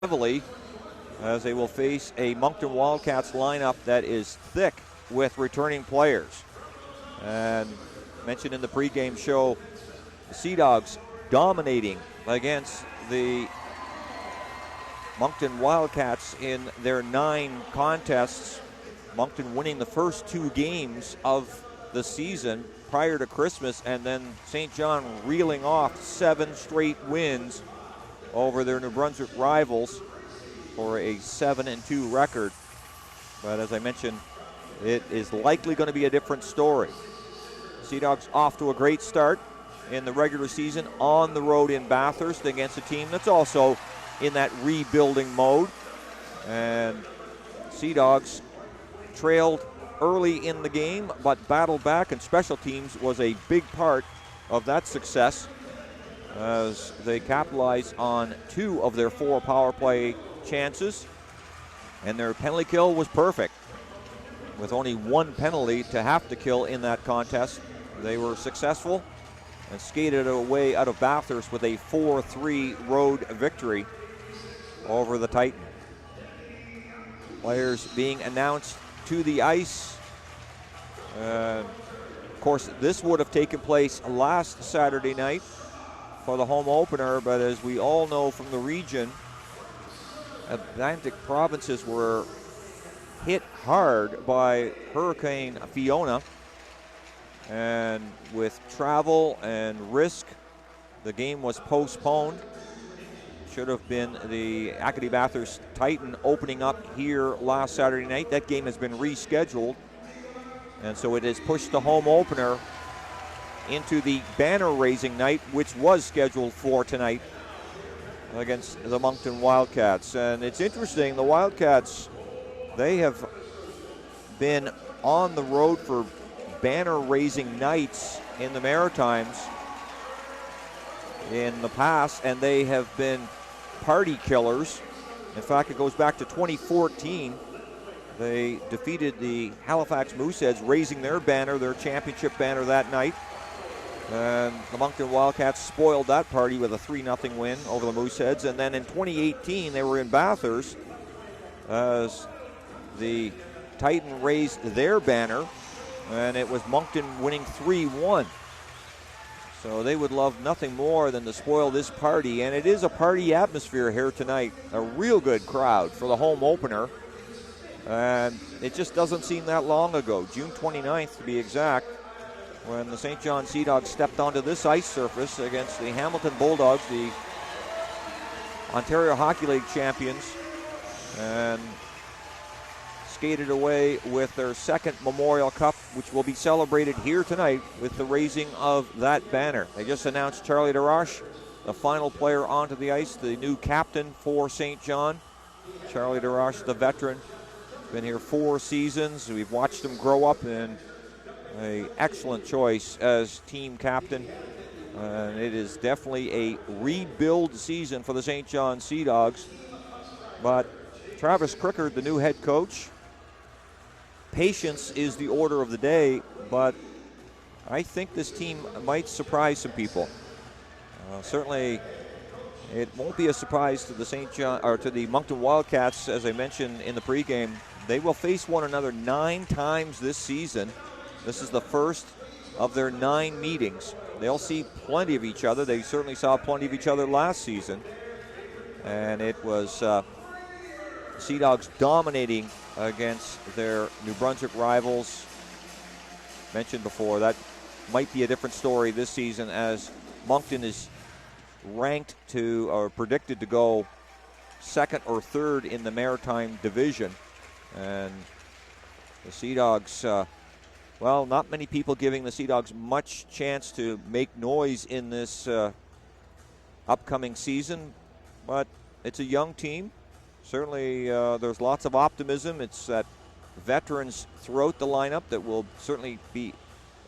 heavily as they will face a Moncton Wildcats lineup that is thick with returning players. And mentioned in the pregame show, the Sea Dogs dominating against the Moncton Wildcats in their 9 contests. Moncton winning the first 2 games of the season prior to Christmas, and then St. John reeling off 7 straight wins over their New Brunswick rivals for a 7-2 record. But as I mentioned, it is likely going to be a different story. Sea Dogs off to a great start in the regular season on the road in Bathurst against a team that's also in that rebuilding mode. And Sea Dogs trailed early in the game but battled back, and special teams was a big part of that success as they capitalized on 2 of their 4 power play chances, and their penalty kill was perfect. With only 1 penalty to have to kill in that contest, they were successful and skated away out of Bathurst with a 4-3 road victory over the Titan. Players being announced to the ice. Of course, this would have taken place last Saturday night for the home opener, but as we all know from the region, Atlantic provinces were hit hard by Hurricane Fiona, and with travel and risk, the game was postponed. Should have been the Acadie Bathurst Titan opening up here last Saturday night. That game has been rescheduled, and so it has pushed the home opener into the banner raising night, which was scheduled for tonight against the Moncton Wildcats. And it's interesting, the Wildcats, they have been on the road for banner raising nights in the Maritimes in the past, and they have been party killers. In fact, it goes back to 2014. They defeated the Halifax Mooseheads, raising their banner, their championship banner that night. And the Moncton Wildcats spoiled that party with a 3-0 win over the Mooseheads. And then in 2018, they were in Bathurst as the Titan raised their banner, and it was Moncton winning 3-1. So they would love nothing more than to spoil this party, and it is a party atmosphere here tonight. A real good crowd for the home opener, and it just doesn't seem that long ago, June 29th to be exact, when the St. John Sea Dogs stepped onto this ice surface against the Hamilton Bulldogs, the Ontario Hockey League champions, and skated away with their 2nd Memorial Cup, which will be celebrated here tonight with the raising of that banner. They just announced Charlie DeRoche, the final player onto the ice, the new captain for St. John. Charlie DeRoche, the veteran, been here 4 seasons. We've watched him grow up, and an excellent choice as team captain. And it is definitely a rebuild season for the St. John Sea Dogs. But Travis Crickard, the new head coach, patience is the order of the day, but I think this team might surprise some people. Certainly, it won't be a surprise to the St. John or to the Moncton Wildcats, as I mentioned in the pregame. They will face one another 9 times this season. This is the first of their 9 meetings. They'll see plenty of each other. They certainly saw plenty of each other last season, and it was Sea Dogs dominating against their New Brunswick rivals. Mentioned before, that might be a different story this season, as Moncton is ranked to or predicted to go 2nd or 3rd in the Maritime Division. And the Sea Dogs, well, not many people giving the Sea Dogs much chance to make noise in this upcoming season, but it's a young team. Certainly, there's lots of optimism. It's that veterans throughout the lineup that will certainly be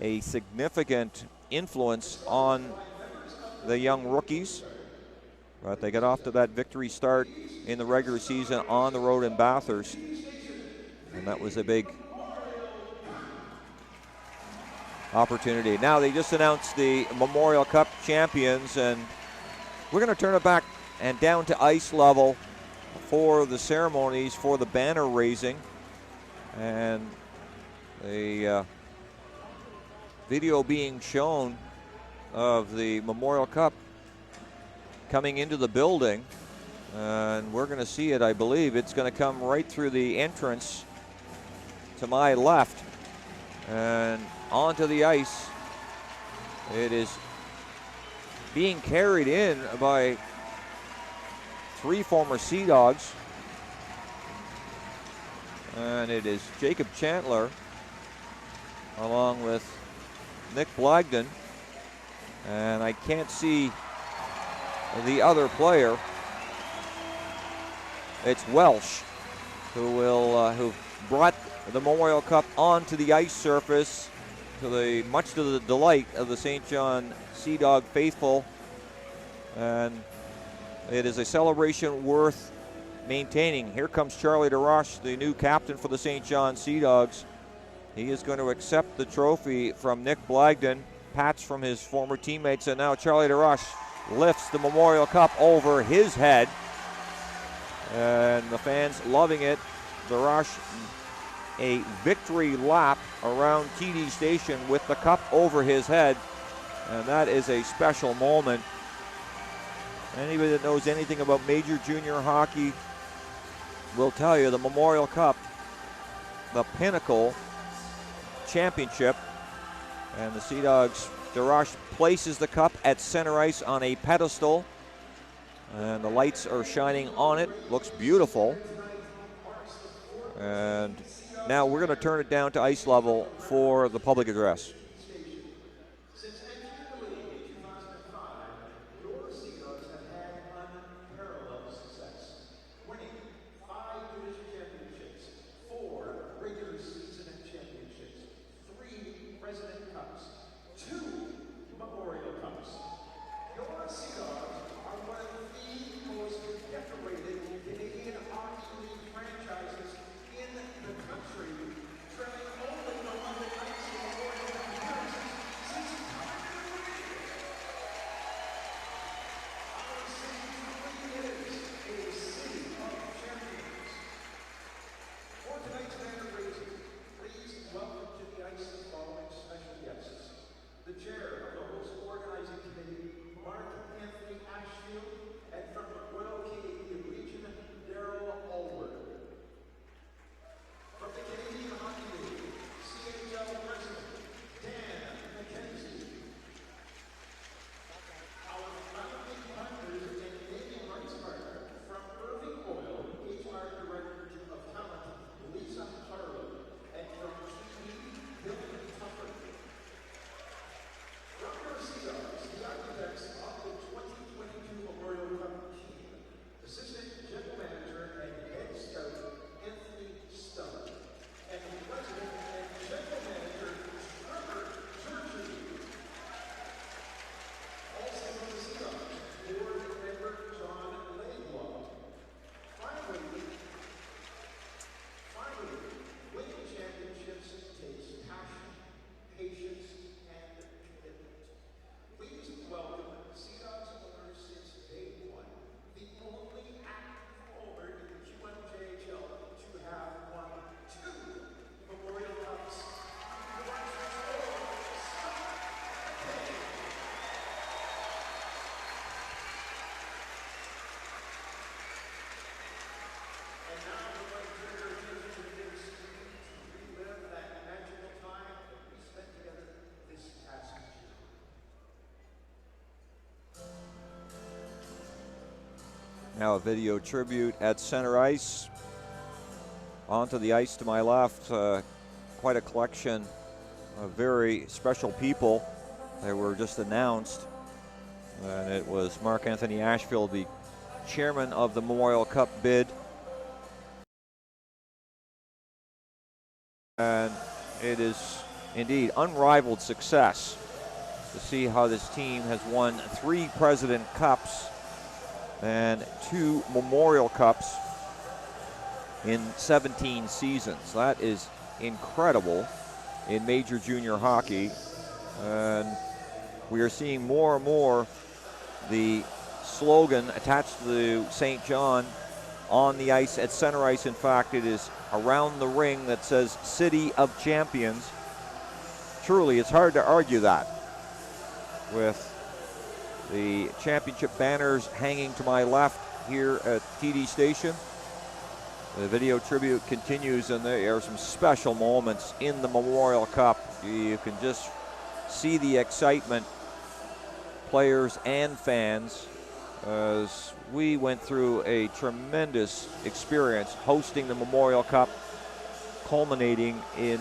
a significant influence on the young rookies. But they got off to that victory start in the regular season on the road in Bathurst, and that was a big opportunity. Now they just announced the Memorial Cup champions, and we're going to turn it back and down to ice level for the ceremonies for the banner raising, and the video being shown of the Memorial Cup coming into the building, and we're going to see it. I believe it's going to come right through the entrance to my left and onto the ice. It is being carried in by 3 former Sea Dogs, and it is Jacob Chandler along with Nick Blagden, and I can't see the other player. It's Welsh who brought the Memorial Cup onto the ice surface, much to the delight of the St. John Sea Dog faithful, and it is a celebration worth maintaining. Here comes Charlie DeRoche, the new captain for the St. John Sea Dogs. He is going to accept the trophy from Nick Blagden, pats from his former teammates, and now Charlie DeRoche lifts the Memorial Cup over his head, and the fans loving it. DeRoche, a victory lap around TD Station with the cup over his head, and that is a special moment. Anybody that knows anything about major junior hockey will tell you the Memorial Cup, the pinnacle championship, and the Sea Dogs, DeRoche places the cup at center ice on a pedestal, and the lights are shining on it. Looks beautiful. And now we're going to turn it down to ice level for the public address. Now a video tribute at center ice. Onto the ice to my left, quite a collection of very special people that were just announced. And it was Mark Anthony Ashfield, the chairman of the Memorial Cup bid. And it is indeed unrivaled success to see how this team has won 3 President Cups and 2 Memorial Cups in 17 seasons. That is incredible in major junior hockey. And we are seeing more and more the slogan attached to the St. John on the ice at center ice. In fact, it is around the ring that says City of Champions. Truly, it's hard to argue that, with the championship banners hanging to my left here at TD Station. The video tribute continues, and there are some special moments in the Memorial Cup. You can just see the excitement, players and fans, as we went through a tremendous experience hosting the Memorial Cup, culminating in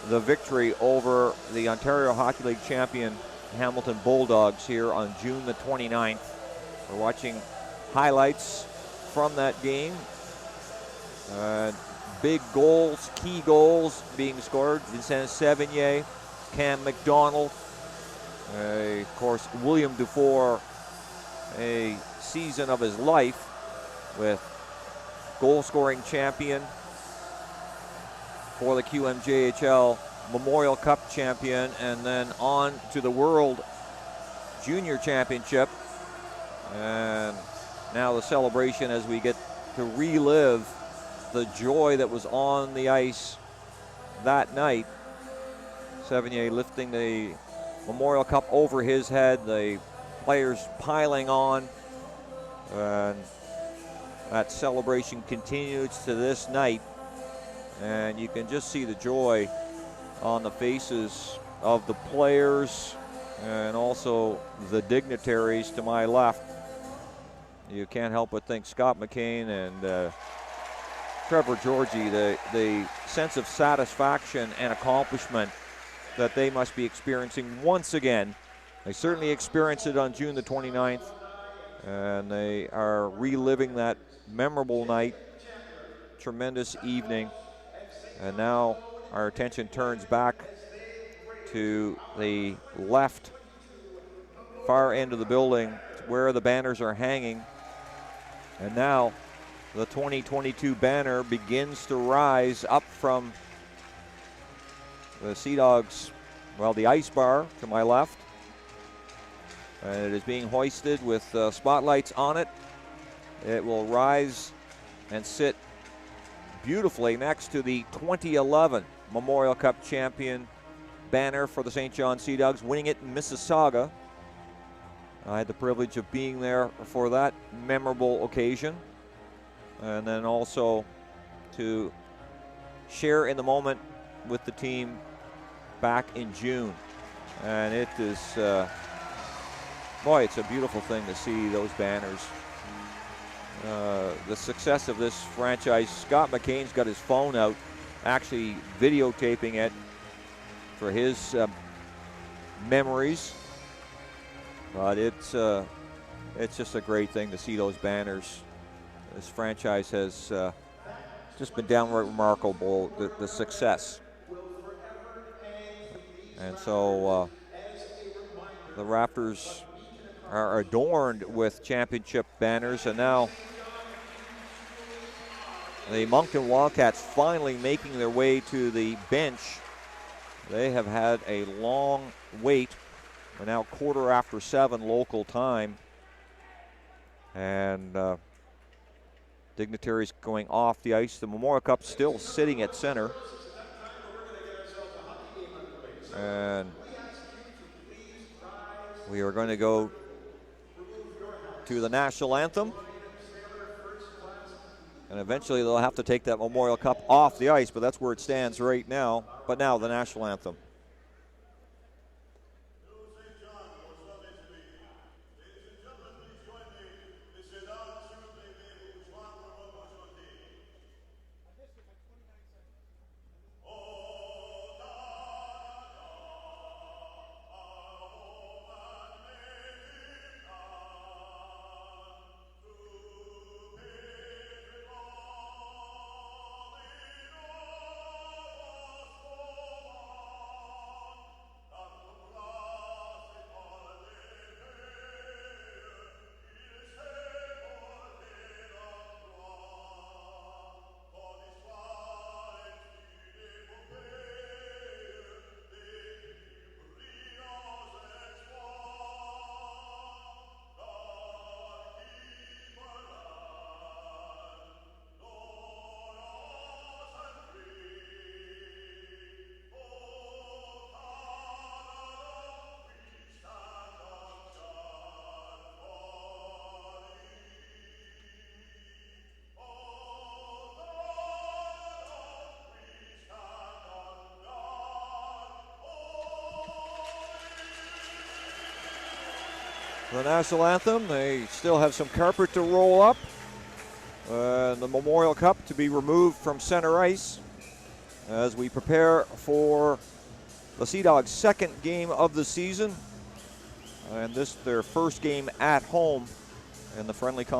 the victory over the Ontario Hockey League champion Hamilton Bulldogs here on June the 29th. We're watching highlights from that game. Big goals, key goals being scored. Vincent Sevigny, Cam McDonald, of course, William Dufour, a season of his life with goal-scoring champion for the QMJHL, Memorial Cup champion, and then on to the World Junior Championship. And now the celebration as we get to relive the joy that was on the ice that night. Sevigny lifting the Memorial Cup over his head, the players piling on, and that celebration continues to this night. And you can just see the joy on the faces of the players and also the dignitaries to my left. You can't help but think Scott McCain and Trevor Georgie, the sense of satisfaction and accomplishment that they must be experiencing once again. They certainly experienced it on June the 29th, and they are reliving that memorable night, tremendous evening. And now our attention turns back to the left far end of the building where the banners are hanging. And now the 2022 banner begins to rise up from the Sea Dogs, well, the ice bar to my left. And it is being hoisted with spotlights on it. It will rise and sit beautifully next to the 2011 Memorial Cup champion banner for the St. John Sea Dogs, winning it in Mississauga. I had the privilege of being there for that memorable occasion, and then also to share in the moment with the team back in June. And it is, boy, it's a beautiful thing to see those banners. The success of this franchise, Scott McCain's got his phone out, actually videotaping it for his memories. But it's just a great thing to see those banners. This franchise has just been downright remarkable, the success. And so the Raptors are adorned with championship banners, and now the Moncton Wildcats finally making their way to the bench. They have had a long wait. We're now 7:15 local time, and dignitaries going off the ice. The Memorial Cup still sitting at center, and we are going to go to the national anthem, and eventually they'll have to take that Memorial Cup off the ice, but that's where it stands right now. But now the national anthem. the national anthem. They still have some carpet to roll up. The Memorial Cup to be removed from center ice as we prepare for the Sea Dogs' second game of the season. And this their first game at home in the friendly competition.